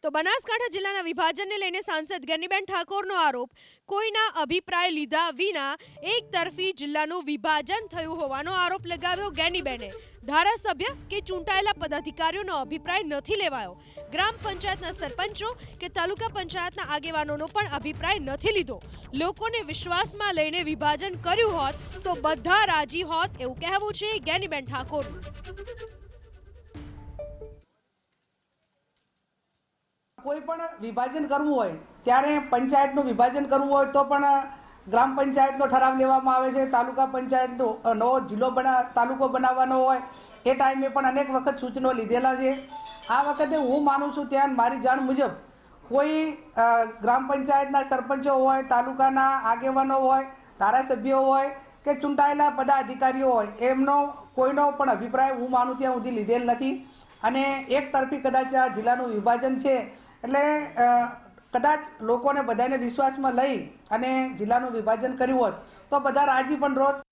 તો બનાસકાંઠા જિલ્લાના વિભાજનને લઈને સાંસદ ગેનીબેન ઠાકોરનો આરોપ, કોઈના અભિપ્રાય લીધા વિના એકતરફી જિલ્લાનું વિભાજન થયું હોવાનો આરોપ લગાવ્યો ગેનીબેને। ધારાસભ્ય કે ચૂંટાયેલા પદાધિકારીઓનો અભિપ્રાય નથી લેવાયો, ગ્રામ પંચાયતના સરપંચો કે તાલુકા પંચાયતના આગેવાનોનો પણ અભિપ્રાય નથી લીધો। લોકોને વિશ્વાસમાં લઈને વિભાજન કર્યું હોત તો બધા રાજી હોત એવું કહેવું છે ગેનીબેન ઠાકોરનું। કોઈ પણ વિભાજન કરવું હોય ત્યારે પંચાયતનું વિભાજન કરવું હોય તો પણ ગ્રામ પંચાયતનો ઠરાવ લેવામાં આવે છે। તાલુકા પંચાયતનો નવો જિલ્લો તાલુકો બનાવવાનો હોય એ ટાઈમે પણ અનેક વખત સૂચનો લીધેલા છે। આ વખતે હું માનું છું ત્યાં મારી જાણ મુજબ કોઈ ગ્રામ પંચાયતના સરપંચો હોય, તાલુકાના આગેવાનો હોય, ધારાસભ્યો હોય કે ચૂંટાયેલા પદાધિકારીઓ હોય, એમનો કોઈનો પણ અભિપ્રાય હું માનું ત્યાં સુધી લીધેલ નથી અને એક તરફી કદાચ આ જિલ્લાનું વિભાજન છે એટલે કદાચ લોકોને બધાને વિશ્વાસમાં લઈ અને જિલ્લાનું વિભાજન કર્યું હોત તો બધા રાજી પણ રોત।